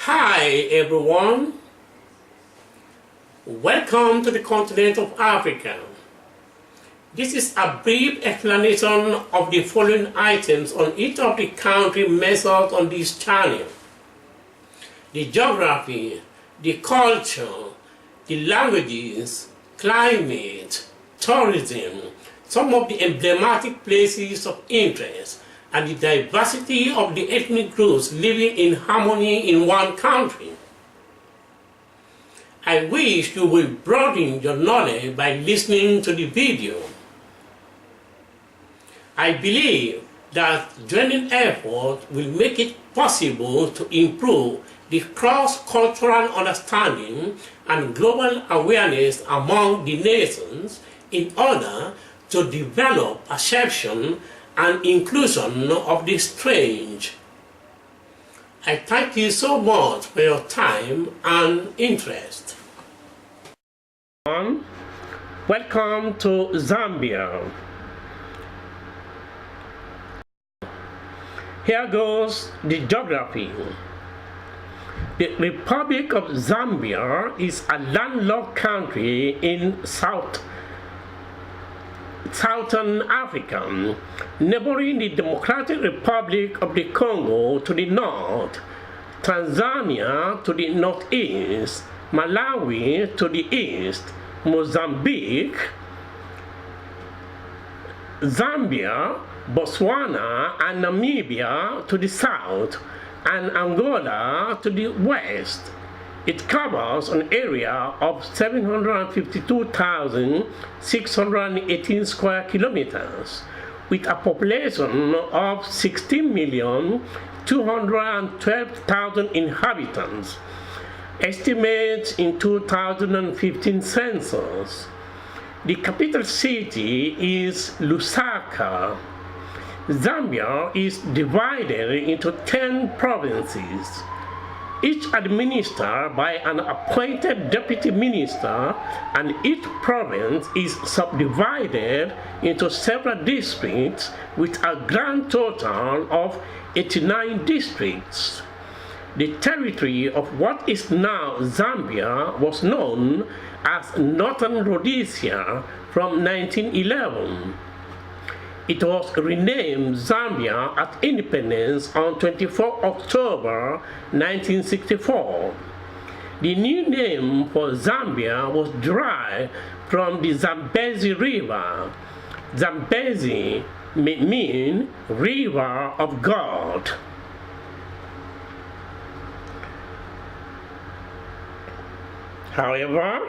Hi everyone, welcome to the continent of Africa. This is a brief explanation of the following items on each of the country measured on this channel: the geography, the culture, the languages, climate, tourism, some of the emblematic places of interest, and the diversity of the ethnic groups living in harmony in one country. I wish you will broaden your knowledge by listening to the video. I believe that joining effort will make it possible to improve the cross-cultural understanding and global awareness among the nations in order to develop perception and inclusion of the strange. I thank you so much for your time and interest. Welcome to Zambia. Here goes the geography. The Republic of Zambia is a landlocked country in Southern Africa, neighboring the Democratic Republic of the Congo to the north, Tanzania to the northeast, Malawi to the east, Mozambique, Zambia, Botswana and Namibia to the south, and Angola to the west. It covers an area of 752,618 square kilometers, with a population of 16,212,000 inhabitants, estimates in 2015 census. The capital city is Lusaka. Zambia is divided into 10 provinces, each administered by an appointed deputy minister, and each province is subdivided into several districts with a grand total of 89 districts. The territory of what is now Zambia was known as Northern Rhodesia from 1911. It was renamed Zambia at independence on 24 October 1964. The new name for Zambia was derived from the Zambezi River. Zambezi may mean river of God. However,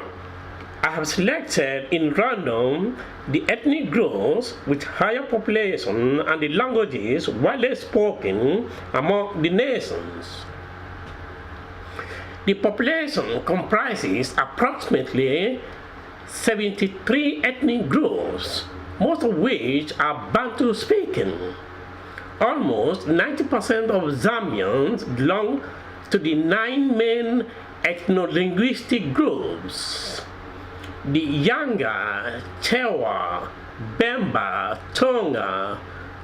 I have selected in random the ethnic groups with higher population and the languages widely spoken among the nations. The population comprises approximately 73 ethnic groups, most of which are Bantu speaking. Almost 90% of Zambians belong to the 9 main ethno-linguistic groups: the Yanga, Chewa, Bemba, Tonga,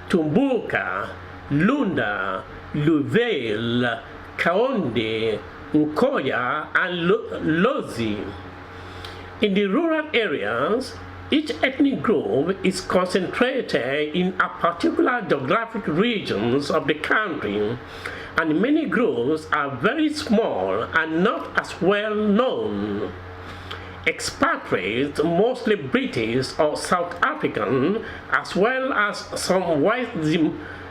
Tumbuka, Lunda, Luvale, Kaonde, Nkoya, and Lozi. In the rural areas, each ethnic group is concentrated in a particular geographic regions of the country, and many groups are very small and not as well known. Expatriates, mostly British or South African, as well as some white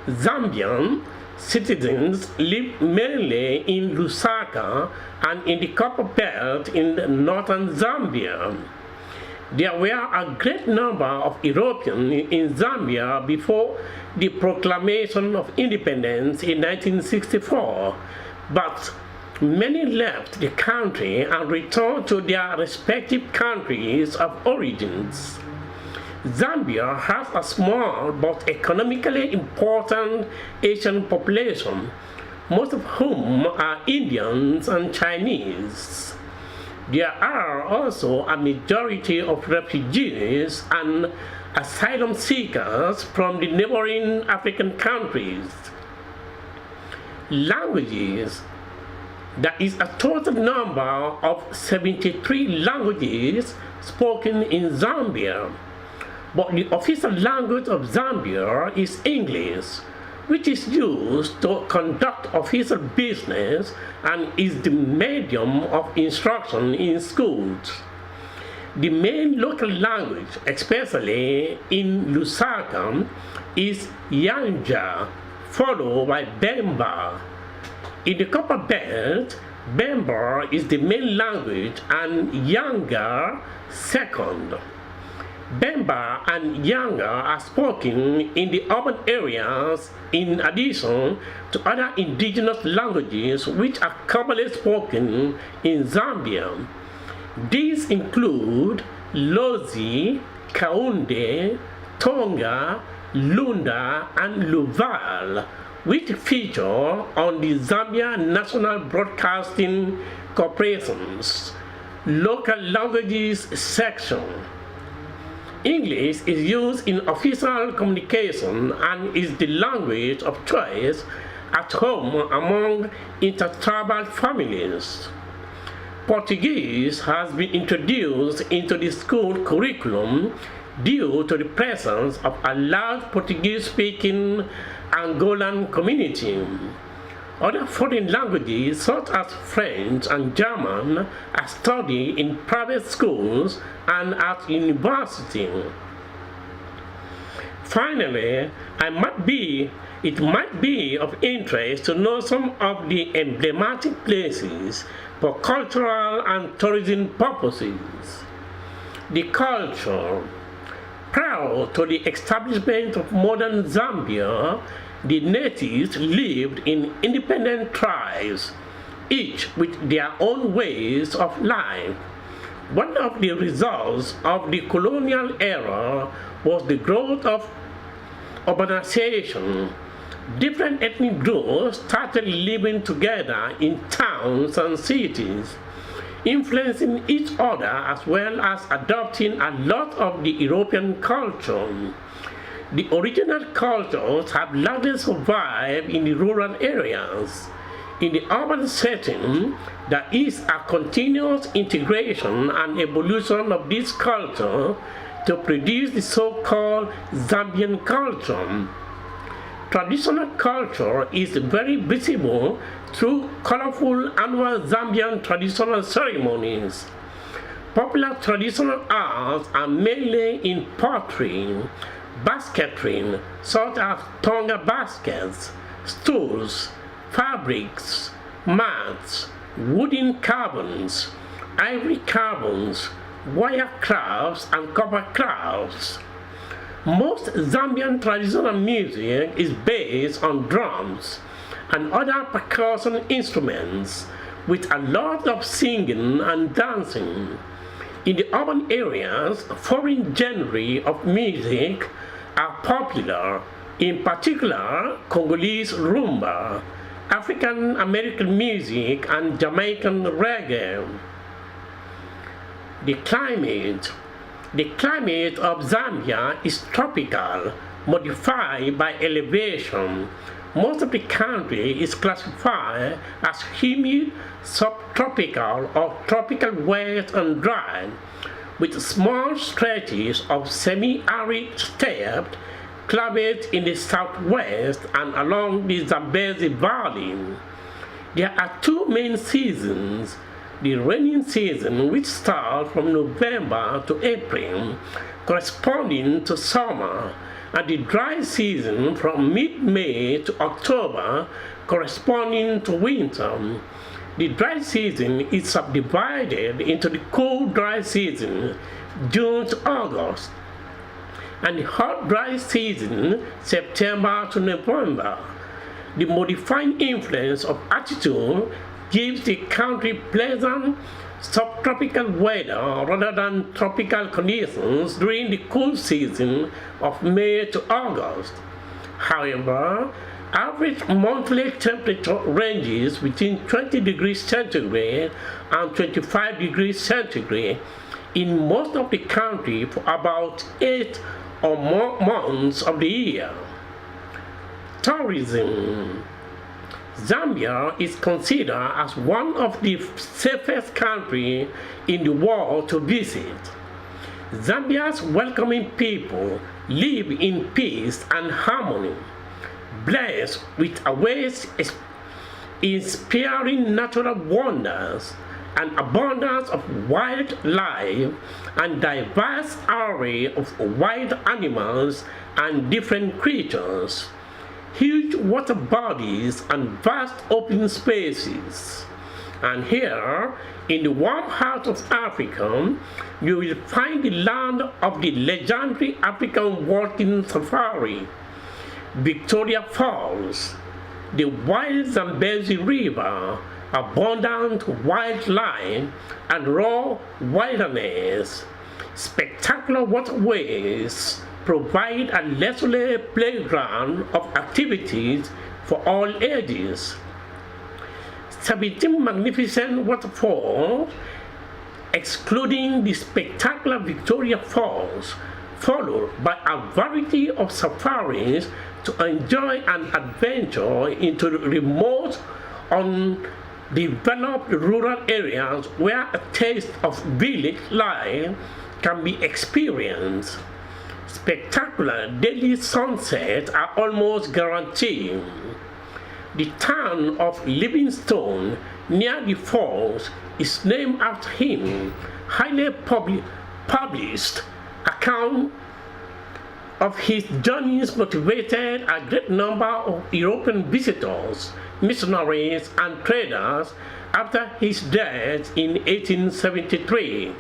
Zambian citizens, live mainly in Lusaka and in the Copper Belt in northern Zambia. There were a great number of Europeans in Zambia before the proclamation of independence in 1964, but many left the country and returned to their respective countries of origins. Zambia has a small but economically important Asian population, most of whom are Indians and Chinese. There are also a majority of refugees and asylum seekers from the neighboring African countries. Languages. There is a total number of 73 languages spoken in Zambia, but the official language of Zambia is English, which is used to conduct official business and is the medium of instruction in schools. The main local language, especially in Lusaka, is Yanja, followed by Bemba. In the Copper Belt, Bemba is the main language and Yanga second. Bemba and Yanga are spoken in the urban areas in addition to other indigenous languages which are commonly spoken in Zambia. These include Lozi, Kaunde, Tonga, Lunda, and Luval, which feature on the Zambia National Broadcasting Corporation's Local Languages section. English is used in official communication and is the language of choice at home among intertribal families. Portuguese has been introduced into the school curriculum due to the presence of a large Portuguese-speaking Angolan community. Other foreign languages such as French and German are studied in private schools and at university. Finally, it might be of interest to know some of the emblematic places for cultural and tourism purposes. The culture. Prior to the establishment of modern Zambia, the natives lived in independent tribes, each with their own ways of life. One of the results of the colonial era was the growth of urbanization. Different ethnic groups started living together in towns and cities, influencing each other as well as adopting a lot of the European culture. The original cultures have largely survived in the rural areas. In the urban setting, there is a continuous integration and evolution of this culture to produce the so-called Zambian culture. Traditional culture is very visible through colorful annual Zambian traditional ceremonies. Popular traditional arts are mainly in pottery, basketry, such as tonga baskets, stools, fabrics, mats, wooden carvings, ivory carvings, wire crafts, and copper crafts. Most Zambian traditional music is based on drums and other percussion instruments, with a lot of singing and dancing. In the urban areas, foreign genres of music are popular, in particular Congolese rumba, African American music, and Jamaican reggae. The climate. The climate of Zambia is tropical, modified by elevation. Most of the country is classified as humid, subtropical, or tropical wet and dry, with small stretches of semi-arid steppe climate in the southwest and along the Zambezi Valley. There are two main seasons: the rainy season, which starts from November to April, corresponding to summer, and the dry season from mid-May to October, corresponding to winter. The dry season is subdivided into the cool dry season, June to August, and the hot dry season, September to November. The modifying influence of altitude gives the country pleasant subtropical weather rather than tropical conditions during the cool season of May to August. However, average monthly temperature ranges between 20 degrees centigrade and 25 degrees centigrade in most of the country for about 8 or more months of the year. Tourism. Zambia is considered as one of the safest countries in the world to visit. Zambia's welcoming people live in peace and harmony, blessed with a vast inspiring natural wonders, an abundance of wildlife, and diverse array of wild animals and different creatures, huge water bodies and vast open spaces. And here, in the warm heart of Africa, you will find the land of the legendary African walking safari, Victoria Falls, the wild Zambezi River, abundant wildlife and raw wilderness. Spectacular waterways provide a leisurely playground of activities for all ages. 17 magnificent waterfalls, excluding the spectacular Victoria Falls, followed by a variety of safaris to enjoy an adventure into the remote, undeveloped rural areas where a taste of village life can be experienced. Spectacular daily sunsets are almost guaranteed. The town of Livingstone near the falls is named after him. Highly published account of his journeys motivated a great number of European visitors, missionaries, and traders after his death in 1873.